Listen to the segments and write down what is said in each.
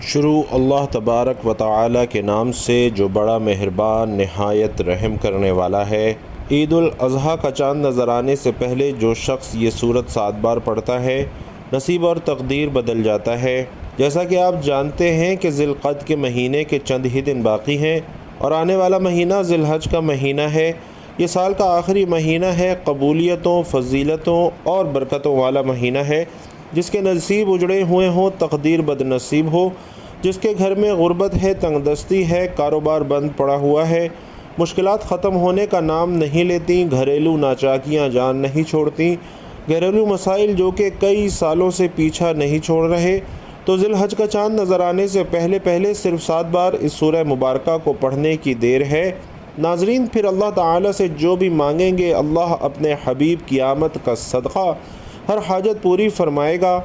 شروع اللہ تبارک و تعالی کے نام سے جو بڑا مہربان نہایت رحم کرنے والا ہے۔ عید الاضحیٰ کا چاند نظر آنے سے پہلے جو شخص یہ سورت 7 بار پڑھتا ہے نصیب اور تقدیر بدل جاتا ہے۔ جیسا کہ آپ جانتے ہیں کہ ذی القعدہ کے مہینے کے چند ہی دن باقی ہیں اور آنے والا مہینہ ذی الحج کا مہینہ ہے۔ یہ سال کا آخری مہینہ ہے، قبولیتوں، فضیلتوں اور برکتوں والا مہینہ ہے۔ جس کے نصیب اجڑے ہوئے ہوں تقدیر بد نصیب ہو، جس کے گھر میں غربت ہے، تنگ دستی ہے، کاروبار بند پڑا ہوا ہے، مشکلات ختم ہونے کا نام نہیں لیتی، گھریلو ناچاکیاں جان نہیں چھوڑتی، گھریلو مسائل جو کہ کئی سالوں سے پیچھا نہیں چھوڑ رہے، تو ذی الحج کا چاند نظر آنے سے پہلے صرف 7 بار اس سورہ مبارکہ کو پڑھنے کی دیر ہے۔ ناظرین، پھر اللہ تعالیٰ سے جو بھی مانگیں گے اللہ اپنے حبیب کی آمد کا صدقہ ہر حاجت پوری فرمائے گا۔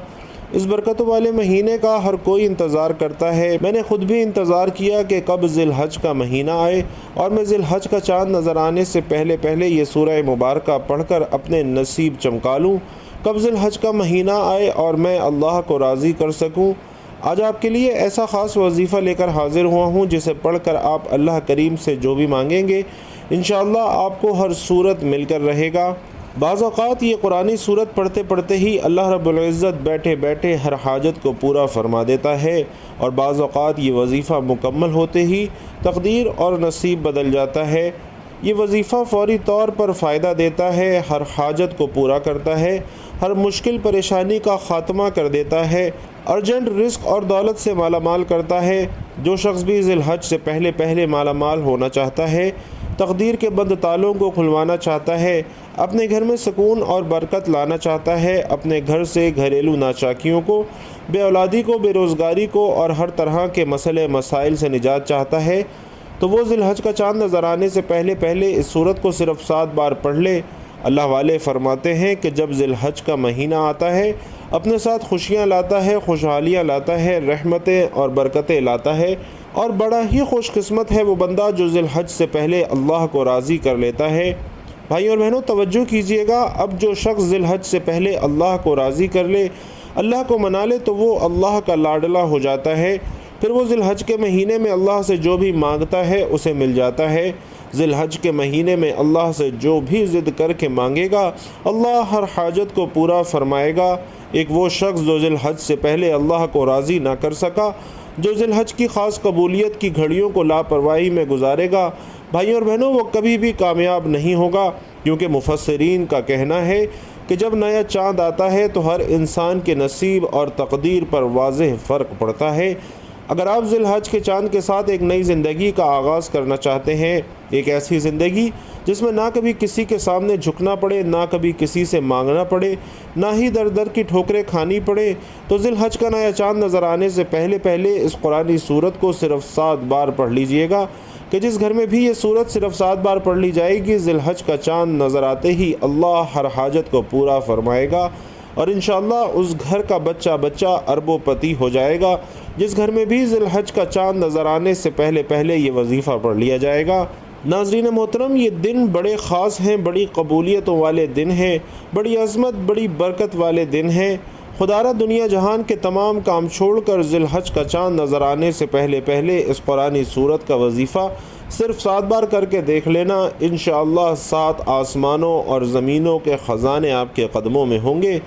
اس برکتوں والے مہینے کا ہر کوئی انتظار کرتا ہے۔ میں نے خود بھی انتظار کیا کہ کب ذی الحج کا مہینہ آئے اور میں ذی الحج کا چاند نظر آنے سے پہلے یہ سورہ مبارکہ پڑھ کر اپنے نصیب چمکا لوں، کب ذی الحج کا مہینہ آئے اور میں اللہ کو راضی کر سکوں۔ آج آپ کے لیے ایسا خاص وظیفہ لے کر حاضر ہوا ہوں جسے پڑھ کر آپ اللہ کریم سے جو بھی مانگیں گے انشاءاللہ آپ کو ہر صورت مل کر رہے گا۔ بعض اوقات یہ قرآنی صورت پڑھتے ہی اللہ رب العزت بیٹھے ہر حاجت کو پورا فرما دیتا ہے، اور بعض اوقات یہ وظیفہ مکمل ہوتے ہی تقدیر اور نصیب بدل جاتا ہے۔ یہ وظیفہ فوری طور پر فائدہ دیتا ہے، ہر حاجت کو پورا کرتا ہے، ہر مشکل پریشانی کا خاتمہ کر دیتا ہے، ارجنٹ رزق اور دولت سے مالا مال کرتا ہے۔ جو شخص بھی ذی الحج سے پہلے مالا مال ہونا چاہتا ہے، تقدیر کے بند تالوں کو کھلوانا چاہتا ہے، اپنے گھر میں سکون اور برکت لانا چاہتا ہے، اپنے گھر سے گھریلو ناچاکیوں کو، بے اولادی کو، بے روزگاری کو اور ہر طرح کے مسائل سے نجات چاہتا ہے، تو وہ ذی الحج کا چاند نظر آنے سے پہلے اس سورت کو صرف 7 بار پڑھ لے۔ اللہ والے فرماتے ہیں کہ جب ذی الحج کا مہینہ آتا ہے اپنے ساتھ خوشیاں لاتا ہے، خوشحالیاں لاتا ہے، رحمتیں اور برکتیں لاتا ہے، اور بڑا ہی خوش قسمت ہے وہ بندہ جو ذی الحج سے پہلے اللہ کو راضی کر لیتا ہے۔ بھائی اور بہنوں، توجہ کیجئے گا، اب جو شخص ذی الحج سے پہلے اللہ کو راضی کر لے، اللہ کو منا لے، تو وہ اللہ کا لاڈلا ہو جاتا ہے۔ پھر وہ ذی الحج کے مہینے میں اللہ سے جو بھی مانگتا ہے اسے مل جاتا ہے۔ ذی الحج کے مہینے میں اللہ سے جو بھی ضد کر کے مانگے گا اللہ ہر حاجت کو پورا فرمائے گا۔ ایک وہ شخص جو ذی الحج سے پہلے اللہ کو راضی نہ کر سکا، جو ذی الحج کی خاص قبولیت کی گھڑیوں کو لاپرواہی میں گزارے گا، بھائی اور بہنوں، وہ کبھی بھی کامیاب نہیں ہوگا، کیونکہ مفسرین کا کہنا ہے کہ جب نیا چاند آتا ہے تو ہر انسان کے نصیب اور تقدیر پر واضح فرق پڑتا ہے۔ اگر آپ ذی الحج کے چاند کے ساتھ ایک نئی زندگی کا آغاز کرنا چاہتے ہیں، ایک ایسی زندگی جس میں نہ کبھی کسی کے سامنے جھکنا پڑے، نہ کبھی کسی سے مانگنا پڑے، نہ ہی در کی ٹھوکریں کھانی پڑے، تو ذی الحج کا نیا چاند نظر آنے سے پہلے اس قرآنی صورت کو صرف 7 بار پڑھ لیجئے گا، کہ جس گھر میں بھی یہ صورت صرف 7 بار پڑھ لی جائے گی، ذی الحج کا چاند نظر آتے ہی اللہ ہر حاجت کو پورا فرمائے گا، اور انشاءاللہ اس گھر کا بچہ اربوں پتی ہو جائے گا، جس گھر میں بھی ذی الحج کا چاند نظر آنے سے پہلے یہ وظیفہ پڑھ لیا جائے گا۔ ناظرین محترم، یہ دن بڑے خاص ہیں، بڑی قبولیتوں والے دن ہیں، بڑی عظمت، بڑی برکت والے دن ہیں۔ خدا را دنیا جہان کے تمام کام چھوڑ کر ذی الحج کا چاند نظر آنے سے پہلے اس قرآنی صورت کا وظیفہ صرف 7 بار کر کے دیکھ لینا، انشاءاللہ 7 آسمانوں اور زمینوں کے خزانے آپ کے قدموں میں ہوں گے۔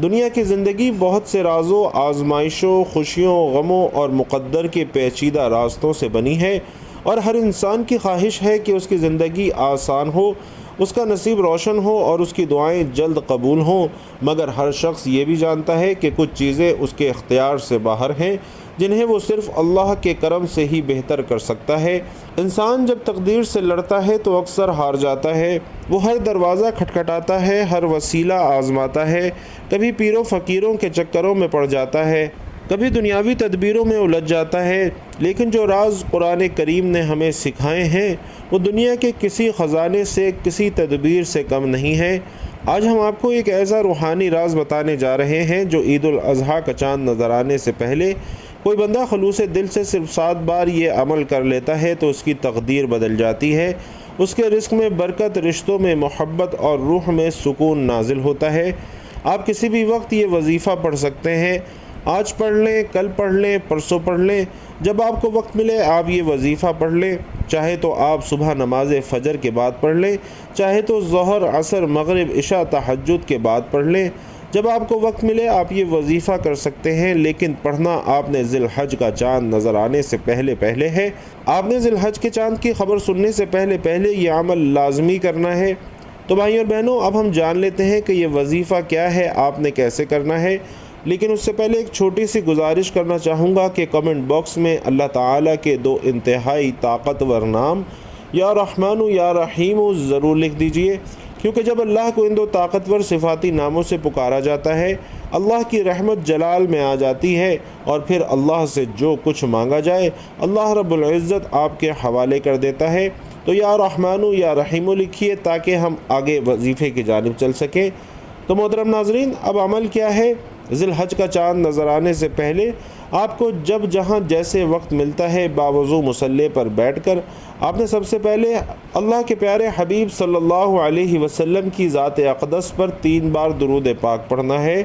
دنیا کی زندگی بہت سے رازوں، آزمائشوں، خوشیوں، غموں اور مقدر کے پیچیدہ راستوں سے بنی ہے، اور ہر انسان کی خواہش ہے کہ اس کی زندگی آسان ہو، اس کا نصیب روشن ہو اور اس کی دعائیں جلد قبول ہوں، مگر ہر شخص یہ بھی جانتا ہے کہ کچھ چیزیں اس کے اختیار سے باہر ہیں جنہیں وہ صرف اللہ کے کرم سے ہی بہتر کر سکتا ہے۔ انسان جب تقدیر سے لڑتا ہے تو اکثر ہار جاتا ہے، وہ ہر دروازہ کھٹکھٹاتا ہے، ہر وسیلہ آزماتا ہے، کبھی پیروں فقیروں کے چکروں میں پڑ جاتا ہے، کبھی دنیاوی تدبیروں میں الجھ جاتا ہے، لیکن جو راز قرآن کریم نے ہمیں سکھائے ہیں وہ دنیا کے کسی خزانے سے، کسی تدبیر سے کم نہیں ہے۔ آج ہم آپ کو ایک ایسا روحانی راز بتانے جا رہے ہیں جو عید الاضحیٰ کا چاند نظر آنے سے پہلے کوئی بندہ خلوص دل سے صرف 7 بار یہ عمل کر لیتا ہے تو اس کی تقدیر بدل جاتی ہے، اس کے رزق میں برکت، رشتوں میں محبت اور روح میں سکون نازل ہوتا ہے۔ آپ کسی بھی وقت یہ وظیفہ پڑھ سکتے ہیں۔ آج پڑھ لیں، کل پڑھ لیں، پرسوں پڑھ لیں، جب آپ کو وقت ملے آپ یہ وظیفہ پڑھ لیں۔ چاہے تو آپ صبح نماز فجر کے بعد پڑھ لیں، چاہے تو ظہر، عصر، مغرب، عشاء، تہجد کے بعد پڑھ لیں، جب آپ کو وقت ملے آپ یہ وظیفہ کر سکتے ہیں۔ لیکن پڑھنا آپ نے ذی الحج کا چاند نظر آنے سے پہلے ہے۔ آپ نے ذی الحج کے چاند کی خبر سننے سے پہلے یہ عمل لازمی کرنا ہے۔ تو بھائیوں اور بہنوں، اب ہم جان لیتے ہیں کہ یہ وظیفہ کیا ہے، آپ نے کیسے کرنا ہے۔ لیکن اس سے پہلے ایک چھوٹی سی گزارش کرنا چاہوں گا کہ کمنٹ باکس میں اللہ تعالیٰ کے 2 انتہائی طاقتور نام یا رحمان یا رحیم ضرور لکھ دیجئے، کیونکہ جب اللہ کو ان 2 طاقتور صفاتی ناموں سے پکارا جاتا ہے، اللہ کی رحمت جلال میں آ جاتی ہے، اور پھر اللہ سے جو کچھ مانگا جائے اللہ رب العزت آپ کے حوالے کر دیتا ہے۔ تو یا رحمان یا رحیم لکھیے تاکہ ہم آگے وظیفے کی جانب چل سکیں۔ تو محترم ناظرین، اب عمل کیا ہے؟ ذی الحج کا چاند نظر آنے سے پہلے آپ کو جب جہاں جیسے وقت ملتا ہے باوضو مصلی پر بیٹھ کر آپ نے سب سے پہلے اللہ کے پیارے حبیب صلی اللہ علیہ وسلم کی ذات اقدس پر 3 بار درود پاک پڑھنا ہے۔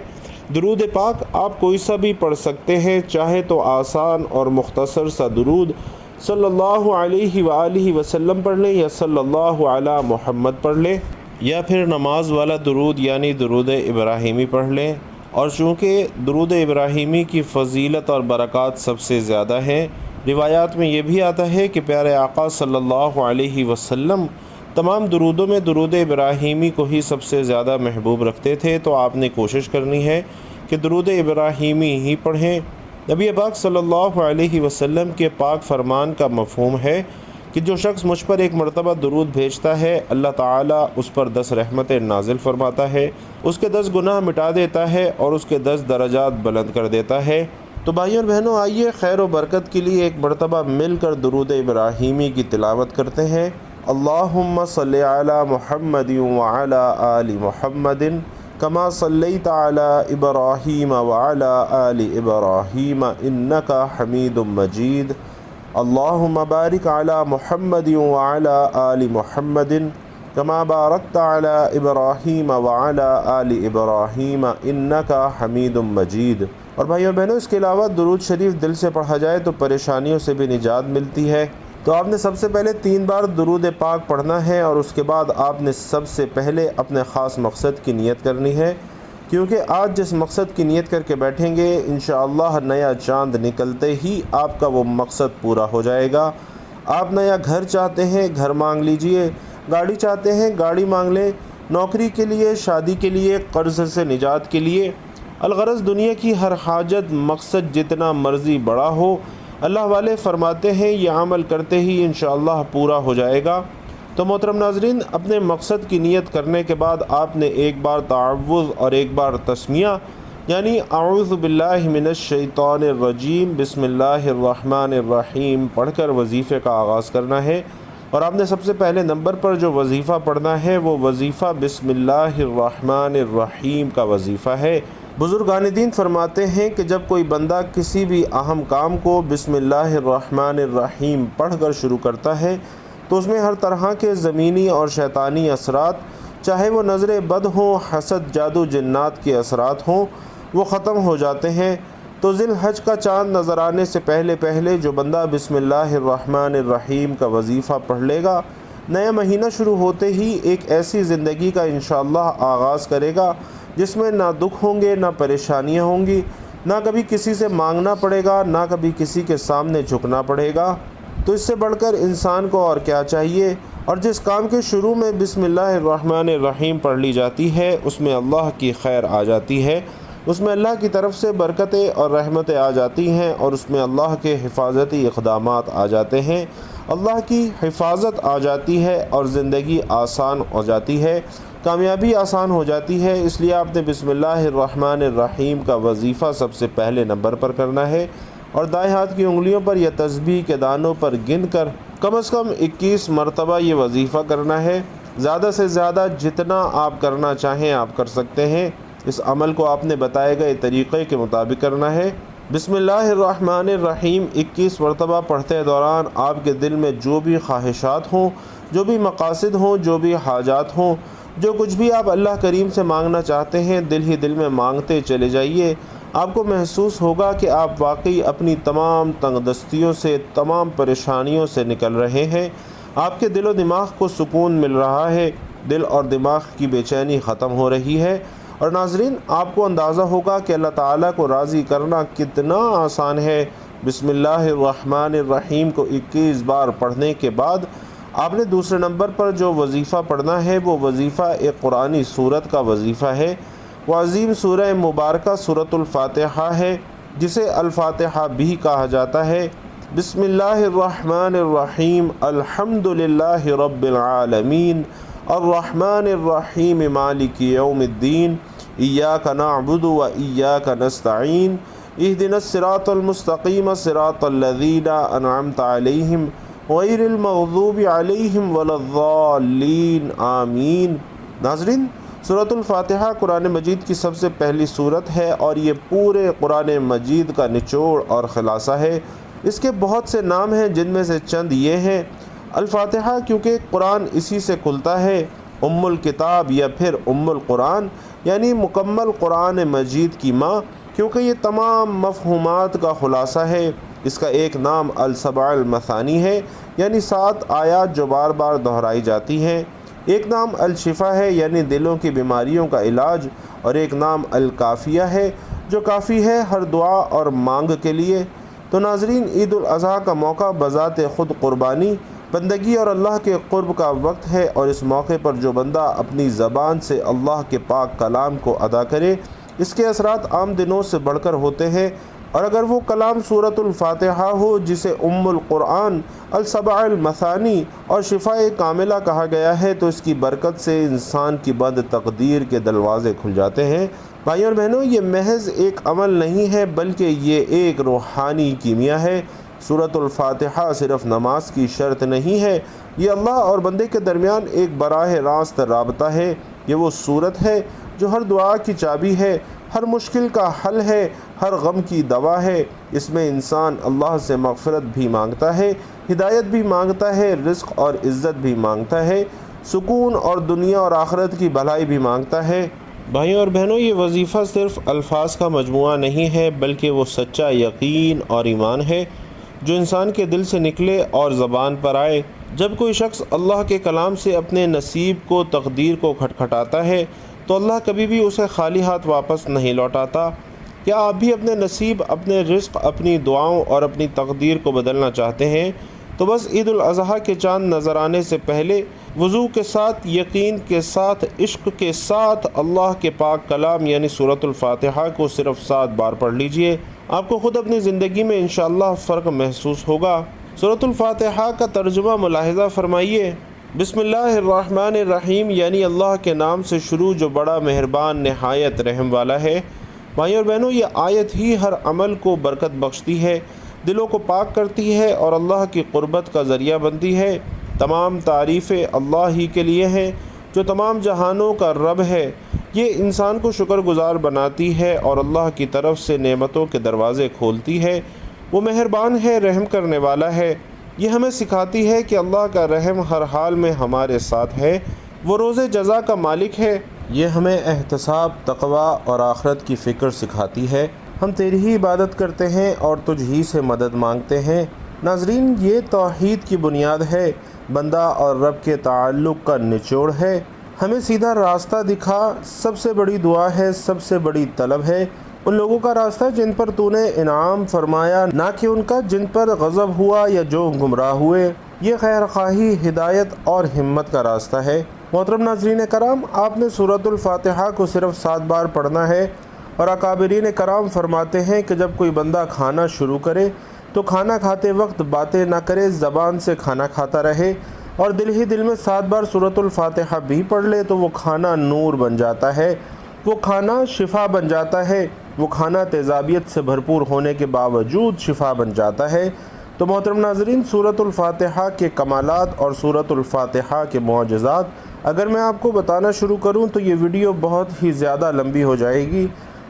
درود پاک آپ کوئی سا بھی پڑھ سکتے ہیں، چاہے تو آسان اور مختصر سا درود صلی اللہ علیہ وآلہ وسلم پڑھ لیں، یا صلی اللہ علی محمد پڑھ لیں، یا پھر نماز والا درود یعنی درود ابراہیمی پڑھ لیں۔ اور چونکہ درود ابراہیمی کی فضیلت اور برکات سب سے زیادہ ہیں، روایات میں یہ بھی آتا ہے کہ پیارے آقا صلی اللہ علیہ وسلم تمام درودوں میں درود ابراہیمی کو ہی سب سے زیادہ محبوب رکھتے تھے۔ تو آپ نے کوشش کرنی ہے کہ درود ابراہیمی ہی پڑھیں۔ نبی پاک صلی اللہ علیہ وسلم کے پاک فرمان کا مفہوم ہے کہ جو شخص مجھ پر 1 مرتبہ درود بھیجتا ہے اللہ تعالیٰ اس پر 10 رحمتیں نازل فرماتا ہے، اس کے 10 گناہ مٹا دیتا ہے اور اس کے 10 درجات بلند کر دیتا ہے۔ تو بھائیوں اور بہنوں، آئیے خیر و برکت کے لیے 1 مرتبہ مل کر درود ابراہیمی کی تلاوت کرتے ہیں۔ اللہم صلی علی محمد وعلی آل محمد کما صلیت علی ابراہیم وعلی آل ابراہیم انک حمید مجید۔ اللہم بارک علی محمد وعلی آل محمد کما بارکت علی ابراہیم وعلی آل ابراہیم انک حمید مجید۔ اور بھائیو اور بہنوں، اس کے علاوہ درود شریف دل سے پڑھا جائے تو پریشانیوں سے بھی نجات ملتی ہے۔ تو آپ نے سب سے پہلے 3 بار درود پاک پڑھنا ہے، اور اس کے بعد آپ نے سب سے پہلے اپنے خاص مقصد کی نیت کرنی ہے، کیونکہ آج جس مقصد کی نیت کر کے بیٹھیں گے انشاءاللہ نیا چاند نکلتے ہی آپ کا وہ مقصد پورا ہو جائے گا۔ آپ نیا گھر چاہتے ہیں، گھر مانگ لیجئے، گاڑی چاہتے ہیں، گاڑی مانگ لیں، نوکری کے لیے، شادی کے لیے، قرض سے نجات کے لیے، الغرض دنیا کی ہر حاجت مقصد جتنا مرضی بڑا ہو، اللہ والے فرماتے ہیں یہ عمل کرتے ہی انشاءاللہ پورا ہو جائے گا۔ تو محترم ناظرین، اپنے مقصد کی نیت کرنے کے بعد آپ نے 1 بار تعوذ اور 1 بار تسمیہ یعنی اعوذ باللہ من الشیطان الرجیم بسم اللہ الرحمن الرحیم پڑھ کر وظیفے کا آغاز کرنا ہے۔ اور آپ نے سب سے پہلے نمبر پر جو وظیفہ پڑھنا ہے وہ وظیفہ بسم اللہ الرحمن الرحیم کا وظیفہ ہے۔ بزرگان دین فرماتے ہیں کہ جب کوئی بندہ کسی بھی اہم کام کو بسم اللہ الرحمن الرحیم پڑھ کر شروع کرتا ہے تو اس میں ہر طرح کے زمینی اور شیطانی اثرات، چاہے وہ نظر بد ہوں، حسد، جادو، جنات کے اثرات ہوں، وہ ختم ہو جاتے ہیں۔ تو ذی الحج کا چاند نظر آنے سے پہلے جو بندہ بسم اللہ الرحمن الرحیم کا وظیفہ پڑھ لے گا، نیا مہینہ شروع ہوتے ہی ایک ایسی زندگی کا انشاءاللہ آغاز کرے گا جس میں نہ دکھ ہوں گے، نہ پریشانیاں ہوں گی، نہ کبھی کسی سے مانگنا پڑے گا، نہ کبھی کسی کے سامنے جھکنا پڑے گا۔ تو اس سے بڑھ کر انسان کو اور کیا چاہیے؟ اور جس کام کے شروع میں بسم اللہ الرحمن الرحیم پڑھ لی جاتی ہے اس میں اللہ کی خیر آ جاتی ہے، اس میں اللہ کی طرف سے برکتیں اور رحمتیں آ جاتی ہیں، اور اس میں اللہ کے حفاظتی اقدامات آ جاتے ہیں، اللہ کی حفاظت آ جاتی ہے اور زندگی آسان ہو جاتی ہے، کامیابی آسان ہو جاتی ہے۔ اس لیے آپ نے بسم اللہ الرحمن الرحیم کا وظیفہ سب سے پہلے نمبر پر کرنا ہے، اور دائیں ہاتھ کی انگلیوں پر یا تسبیح کے دانوں پر گن کر کم از کم 21 مرتبہ یہ وظیفہ کرنا ہے۔ زیادہ سے زیادہ جتنا آپ کرنا چاہیں آپ کر سکتے ہیں۔ اس عمل کو آپ نے بتائے گئے طریقے کے مطابق کرنا ہے۔ بسم اللہ الرحمن الرحیم 21 مرتبہ پڑھتے دوران آپ کے دل میں جو بھی خواہشات ہوں، جو بھی مقاصد ہوں، جو بھی حاجات ہوں، جو کچھ بھی آپ اللہ کریم سے مانگنا چاہتے ہیں دل ہی دل میں مانگتے چلے جائیے۔ آپ کو محسوس ہوگا کہ آپ واقعی اپنی تمام تنگ دستیوں سے، تمام پریشانیوں سے نکل رہے ہیں۔ آپ کے دل و دماغ کو سکون مل رہا ہے، دل اور دماغ کی بے چینی ختم ہو رہی ہے۔ اور ناظرین، آپ کو اندازہ ہوگا کہ اللہ تعالیٰ کو راضی کرنا کتنا آسان ہے۔ بسم اللہ الرحمن الرحیم کو 21 بار پڑھنے کے بعد آپ نے دوسرے نمبر پر جو وظیفہ پڑھنا ہے وہ وظیفہ ایک قرآنی سورت کا وظیفہ ہے۔ وہ عظیم سورہ مبارکہ سورۃ الفاتحہ ہے، جسے الفاتحہ بھی کہا جاتا ہے۔ بسم اللہ الرحمن الرحیم، الحمد للہ رب العالمین، الرحمن الرحیم، مالک یوم الدین، ایاک نعبد و ایاک نستعین، اہدنا الصراط المستقیم، صراط الذین انعمت علیہم غیر المغضوب علیہم ولا الضالین، آمین۔ ناظرین، سورۃ الفاتحہ قرآن مجید کی سب سے پہلی سورت ہے اور یہ پورے قرآن مجید کا نچوڑ اور خلاصہ ہے۔ اس کے بہت سے نام ہیں، جن میں سے چند یہ ہیں۔ الفاتحہ کیونکہ قرآن اسی سے کھلتا ہے، ام الکتاب یا پھر ام القرآن یعنی مکمل قرآن مجید کی ماں، کیونکہ یہ تمام مفہومات کا خلاصہ ہے۔ اس کا ایک نام السبع المثانی ہے، یعنی 7 آیات جو بار بار دہرائی جاتی ہیں۔ ایک نام الشفا ہے، یعنی دلوں کی بیماریوں کا علاج، اور ایک نام الکافیہ ہے، جو کافی ہے ہر دعا اور مانگ کے لیے۔ تو ناظرین، عید الاضحیٰ کا موقع بذات خود قربانی، بندگی اور اللہ کے قرب کا وقت ہے، اور اس موقع پر جو بندہ اپنی زبان سے اللہ کے پاک کلام کو ادا کرے، اس کے اثرات عام دنوں سے بڑھ کر ہوتے ہیں۔ اور اگر وہ کلام سورۃ الفاتحہ ہو، جسے ام القرآن، السبع المثانی اور شفاء کاملہ کہا گیا ہے، تو اس کی برکت سے انسان کی بند تقدیر کے دروازے کھل جاتے ہیں۔ بھائیوں اور بہنوں، یہ محض ایک عمل نہیں ہے، بلکہ یہ ایک روحانی کیمیا ہے۔ سورۃ الفاتحہ صرف نماز کی شرط نہیں ہے، یہ اللہ اور بندے کے درمیان ایک براہ راست رابطہ ہے۔ یہ وہ سورت ہے جو ہر دعا کی چابی ہے، ہر مشکل کا حل ہے، ہر غم کی دوا ہے۔ اس میں انسان اللہ سے مغفرت بھی مانگتا ہے، ہدایت بھی مانگتا ہے، رزق اور عزت بھی مانگتا ہے، سکون اور دنیا اور آخرت کی بھلائی بھی مانگتا ہے۔ بھائیوں اور بہنوں، یہ وظیفہ صرف الفاظ کا مجموعہ نہیں ہے، بلکہ وہ سچا یقین اور ایمان ہے جو انسان کے دل سے نکلے اور زبان پر آئے۔ جب کوئی شخص اللہ کے کلام سے اپنے نصیب کو، تقدیر کو کھٹکھٹاتا ہے، تو اللہ کبھی بھی اسے خالی ہاتھ واپس نہیں لوٹاتا۔ کیا آپ بھی اپنے نصیب، اپنے رزق، اپنی دعاؤں اور اپنی تقدیر کو بدلنا چاہتے ہیں؟ تو بس عید الاضحیٰ کے چاند نظر آنے سے پہلے وضو کے ساتھ، یقین کے ساتھ، عشق کے ساتھ اللہ کے پاک کلام یعنی سورۃ الفاتحہ کو صرف 7 بار پڑھ لیجئے۔ آپ کو خود اپنی زندگی میں انشاءاللہ فرق محسوس ہوگا۔ سورۃ الفاتحہ کا ترجمہ ملاحظہ فرمائیے۔ بسم اللہ الرحمن الرحیم، یعنی اللہ کے نام سے شروع جو بڑا مہربان نہایت رحم والا ہے۔ بھائیوں اور بہنوں، یہ آیت ہی ہر عمل کو برکت بخشتی ہے، دلوں کو پاک کرتی ہے اور اللہ کی قربت کا ذریعہ بنتی ہے۔ تمام تعریفیں اللہ ہی کے لیے ہیں جو تمام جہانوں کا رب ہے۔ یہ انسان کو شکر گزار بناتی ہے اور اللہ کی طرف سے نعمتوں کے دروازے کھولتی ہے۔ وہ مہربان ہے، رحم کرنے والا ہے۔ یہ ہمیں سکھاتی ہے کہ اللہ کا رحم ہر حال میں ہمارے ساتھ ہے۔ وہ روز جزا کا مالک ہے۔ یہ ہمیں احتساب، تقوی اور آخرت کی فکر سکھاتی ہے۔ ہم تیری ہی عبادت کرتے ہیں اور تجھ ہی سے مدد مانگتے ہیں۔ ناظرین، یہ توحید کی بنیاد ہے، بندہ اور رب کے تعلق کا نچوڑ ہے۔ ہمیں سیدھا راستہ دکھا، سب سے بڑی دعا ہے، سب سے بڑی طلب ہے۔ ان لوگوں کا راستہ جن پر تو نے انعام فرمایا، نہ کہ ان کا جن پر غضب ہوا یا جو گمراہ ہوئے۔ یہ خیر خواہی، ہدایت اور ہمت کا راستہ ہے۔ محترم ناظرین کرام، آپ نے سورۃ الفاتحہ کو صرف 7 بار پڑھنا ہے، اور اکابرین کرام فرماتے ہیں کہ جب کوئی بندہ کھانا شروع کرے تو کھانا کھاتے وقت باتیں نہ کرے، زبان سے کھانا کھاتا رہے، اور دل ہی دل میں 7 بار سورۃ الفاتحہ بھی پڑھ لے، تو وہ کھانا نور بن جاتا ہے، وہ کھانا شفا بن جاتا ہے، وہ کھانا تیزابیت سے بھرپور ہونے کے باوجود شفا بن جاتا ہے۔ تو محترم ناظرین، سورۃ الفاتحہ کے کمالات اور سورۃ الفاتحہ کے معجزات اگر میں آپ کو بتانا شروع کروں تو یہ ویڈیو بہت ہی زیادہ لمبی ہو جائے گی۔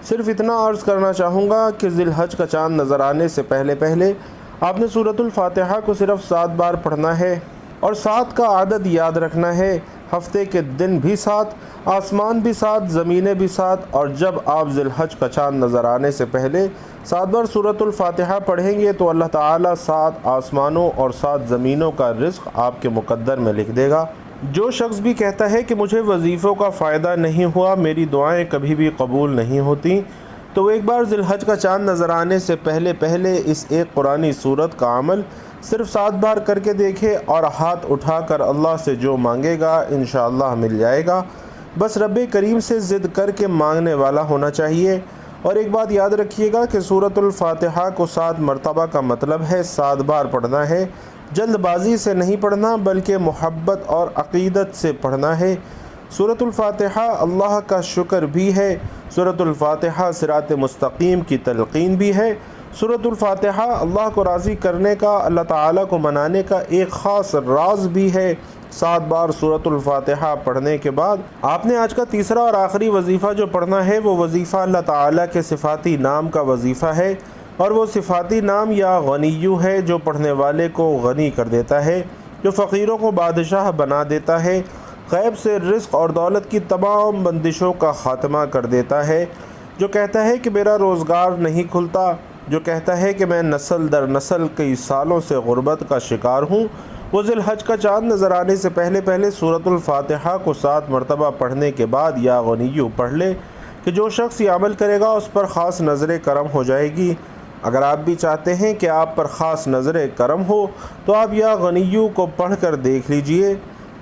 صرف اتنا عرض کرنا چاہوں گا کہ ذی الحج کا چاند نظر آنے سے پہلے آپ نے سورۃ الفاتحہ کو صرف 7 بار پڑھنا ہے، اور 7 کا عدد یاد رکھنا ہے۔ ہفتے کے دن بھی 7 آسمان بھی ساتھ، زمینیں بھی ساتھ، اور جب آپ ذی الحج کا چاند نظر آنے سے پہلے 7 بار سورۃ الفاتحہ پڑھیں گے تو اللہ تعالیٰ 7 آسمانوں اور 7 زمینوں کا رزق آپ کے مقدر میں لکھ دے گا۔ جو شخص بھی کہتا ہے کہ مجھے وظیفوں کا فائدہ نہیں ہوا، میری دعائیں کبھی بھی قبول نہیں ہوتی، تو وہ ایک بار ذی الحج کا چاند نظر آنے سے پہلے اس ایک قرآنی سورت کا عمل صرف 7 بار کر کے دیکھے، اور ہاتھ اٹھا کر اللہ سے جو مانگے گا انشاءاللہ مل جائے گا۔ بس رب کریم سے ضد کر کے مانگنے والا ہونا چاہیے۔ اور ایک بات یاد رکھیے گا کہ سورۃ الفاتحہ کو 7 مرتبہ کا مطلب ہے 7 بار پڑھنا ہے، جلد بازی سے نہیں پڑھنا بلکہ محبت اور عقیدت سے پڑھنا ہے۔ سورۃ الفاتحہ اللہ کا شکر بھی ہے، سورۃ الفاتحہ صراط مستقیم کی تلقین بھی ہے، سورۃ الفاتحہ اللہ کو راضی کرنے کا، اللہ تعالیٰ کو منانے کا ایک خاص راز بھی ہے۔ 7 بار سورۃ الفاتحہ پڑھنے کے بعد آپ نے آج کا تیسرا اور آخری وظیفہ جو پڑھنا ہے وہ وظیفہ اللہ تعالیٰ کے صفاتی نام کا وظیفہ ہے، اور وہ صفاتی نام یا غنیو ہے جو پڑھنے والے کو غنی کر دیتا ہے، جو فقیروں کو بادشاہ بنا دیتا ہے، غیب سے رزق اور دولت کی تمام بندشوں کا خاتمہ کر دیتا ہے، جو کہتا ہے کہ میرا روزگار نہیں کھلتا، جو کہتا ہے کہ میں نسل در نسل کئی سالوں سے غربت کا شکار ہوں، وہ ذی الحج کا چاند نظر آنے سے پہلے سورۃ الفاتحہ کو 7 مرتبہ پڑھنے کے بعد یا غنیو پڑھ لے کہ جو شخص یہ عمل کرے گا اس پر خاص نظر کرم ہو جائے گی۔ اگر آپ بھی چاہتے ہیں کہ آپ پر خاص نظر کرم ہو تو آپ یا غنیو کو پڑھ کر دیکھ لیجئے۔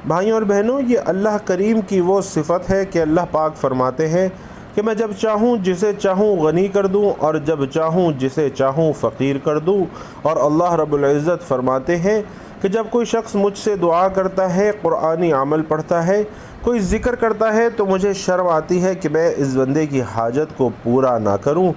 بھائیوں اور بہنوں، یہ اللہ کریم کی وہ صفت ہے کہ اللہ پاک فرماتے ہیں کہ میں جب چاہوں جسے چاہوں غنی کر دوں اور جب چاہوں جسے چاہوں فقیر کر دوں، اور اللہ رب العزت فرماتے ہیں کہ جب کوئی شخص مجھ سے دعا کرتا ہے، قرآنی عمل پڑھتا ہے، کوئی ذکر کرتا ہے تو مجھے شرم آتی ہے کہ میں اس بندے کی حاجت کو پورا نہ کروں۔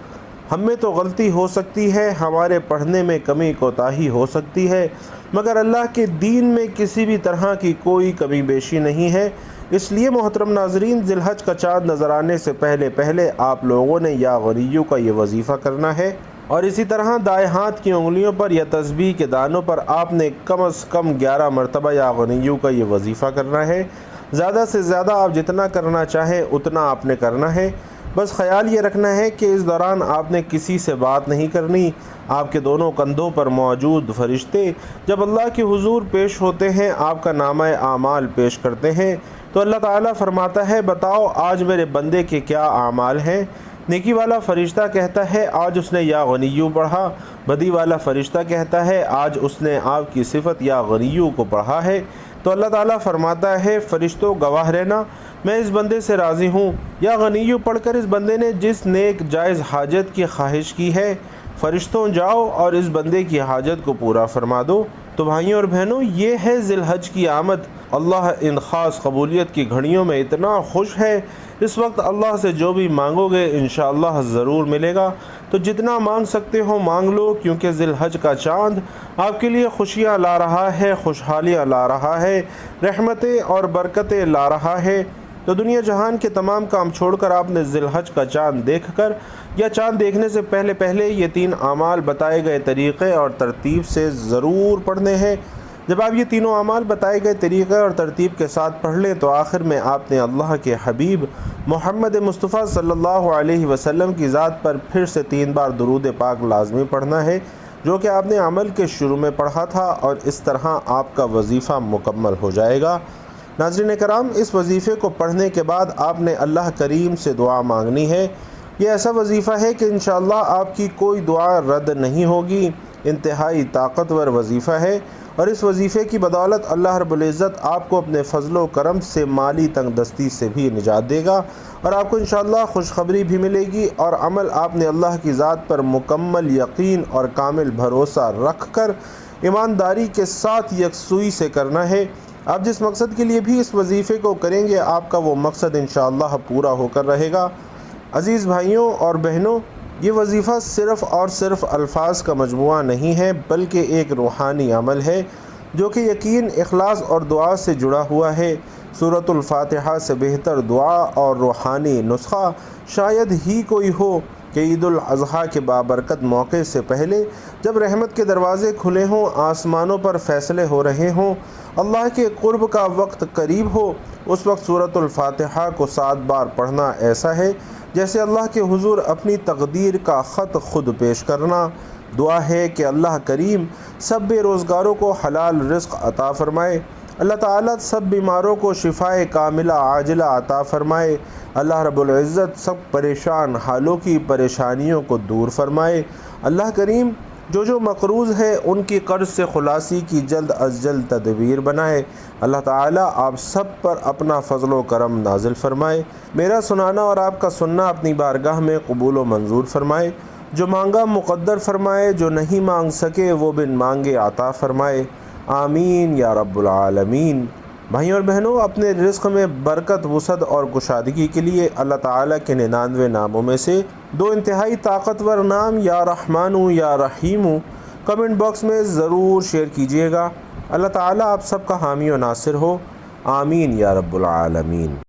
ہم میں تو غلطی ہو سکتی ہے، ہمارے پڑھنے میں کمی کوتاہی ہو سکتی ہے، مگر اللہ کے دین میں کسی بھی طرح کی کوئی کمی بیشی نہیں ہے۔ اس لیے محترم ناظرین، ذی الحج کا چاند نظر آنے سے پہلے آپ لوگوں نے یا غنیو کا یہ وظیفہ کرنا ہے، اور اسی طرح دائیں ہاتھ کی انگلیوں پر یا تسبیح کے دانوں پر آپ نے کم از کم 11 مرتبہ یا غنیو کا یہ وظیفہ کرنا ہے۔ زیادہ سے زیادہ آپ جتنا کرنا چاہیں اتنا آپ نے کرنا ہے۔ بس خیال یہ رکھنا ہے کہ اس دوران آپ نے کسی سے بات نہیں کرنی۔ آپ کے دونوں کندھوں پر موجود فرشتے جب اللہ کے حضور پیش ہوتے ہیں، آپ کا نامہ اعمال پیش کرتے ہیں، تو اللہ تعالیٰ فرماتا ہے بتاؤ آج میرے بندے کے کیا اعمال ہیں۔ نیکی والا فرشتہ کہتا ہے آج اس نے یا غنیو پڑھا، بدی والا فرشتہ کہتا ہے آج اس نے آپ کی صفت یا غنیو کو پڑھا ہے، تو اللہ تعالیٰ فرماتا ہے فرشتوں گواہ رہنا، میں اس بندے سے راضی ہوں۔ یا غنیو پڑھ کر اس بندے نے جس نیک جائز حاجت کی خواہش کی ہے، فرشتوں جاؤ اور اس بندے کی حاجت کو پورا فرما دو۔ تو بھائیوں اور بہنوں، یہ ہے ذی الحج کی آمد۔ اللہ ان خاص قبولیت کی گھڑیوں میں اتنا خوش ہے، اس وقت اللہ سے جو بھی مانگو گے انشاءاللہ ضرور ملے گا۔ تو جتنا مانگ سکتے ہو مانگ لو، کیونکہ ذی الحج کا چاند آپ کے لیے خوشیاں لا رہا ہے، خوشحالیاں لا رہا ہے، رحمتیں اور برکتیں لا رہا ہے۔ تو دنیا جہان کے تمام کام چھوڑ کر آپ نے ذی الحج کا چاند دیکھ کر یا چاند دیکھنے سے پہلے یہ 3 اعمال بتائے گئے طریقے اور ترتیب سے ضرور پڑھنے ہیں۔ جب آپ یہ تینوں اعمال بتائے گئے طریقے اور ترتیب کے ساتھ پڑھ لیں تو آخر میں آپ نے اللہ کے حبیب محمد مصطفیٰ صلی اللہ علیہ وسلم کی ذات پر پھر سے 3 بار درود پاک لازمی پڑھنا ہے، جو کہ آپ نے عمل کے شروع میں پڑھا تھا، اور اس طرح آپ کا وظیفہ مکمل ہو جائے گا۔ ناظرین کرام، اس وظیفے کو پڑھنے کے بعد آپ نے اللہ کریم سے دعا مانگنی ہے۔ یہ ایسا وظیفہ ہے کہ انشاءاللہ آپ کی کوئی دعا رد نہیں ہوگی۔ انتہائی طاقتور وظیفہ ہے، اور اس وظیفے کی بدولت اللہ رب العزت آپ کو اپنے فضل و کرم سے مالی تنگ دستی سے بھی نجات دے گا، اور آپ کو انشاءاللہ خوشخبری بھی ملے گی۔ اور عمل آپ نے اللہ کی ذات پر مکمل یقین اور کامل بھروسہ رکھ کر ایمانداری کے ساتھ یکسوئی سے کرنا ہے۔ آپ جس مقصد کے لیے بھی اس وظیفے کو کریں گے، آپ کا وہ مقصد انشاءاللہ پورا ہو کر رہے گا۔ عزیز بھائیوں اور بہنوں، یہ وظیفہ صرف اور صرف الفاظ کا مجموعہ نہیں ہے، بلکہ ایک روحانی عمل ہے جو کہ یقین، اخلاص اور دعا سے جڑا ہوا ہے۔ سورۃ الفاتحہ سے بہتر دعا اور روحانی نسخہ شاید ہی کوئی ہو۔ کہ عید الاضحیٰ کے بابرکت موقع سے پہلے جب رحمت کے دروازے کھلے ہوں، آسمانوں پر فیصلے ہو رہے ہوں، اللہ کے قرب کا وقت قریب ہو، اس وقت سورۃ الفاتحہ کو 7 بار پڑھنا ایسا ہے جیسے اللہ کے حضور اپنی تقدیر کا خط خود پیش کرنا۔ دعا ہے کہ اللہ کریم سب بے روزگاروں کو حلال رزق عطا فرمائے، اللہ تعالیٰ سب بیماروں کو شفائے کاملہ عاجلہ عطا فرمائے، اللہ رب العزت سب پریشان حالوں کی پریشانیوں کو دور فرمائے، اللہ کریم جو مقروض ہے ان کی قرض سے خلاصی کی جلد از جلد تدبیر بنائے، اللہ تعالیٰ آپ سب پر اپنا فضل و کرم نازل فرمائے، میرا سنانا اور آپ کا سننا اپنی بارگاہ میں قبول و منظور فرمائے، جو مانگا مقدر فرمائے، جو نہیں مانگ سکے وہ بن مانگے عطا فرمائے، آمین یا رب العالمین۔ بھائیوں اور بہنوں، اپنے رزق میں برکت، وسعت اور کشادگی کے لیے اللہ تعالیٰ کے 99 ناموں میں سے 2 انتہائی طاقتور نام یا رحمان یا رحیم کمنٹ باکس میں ضرور شیئر کیجیے گا۔ اللہ تعالیٰ آپ سب کا حامی و ناصر ہو، آمین یا رب العالمین۔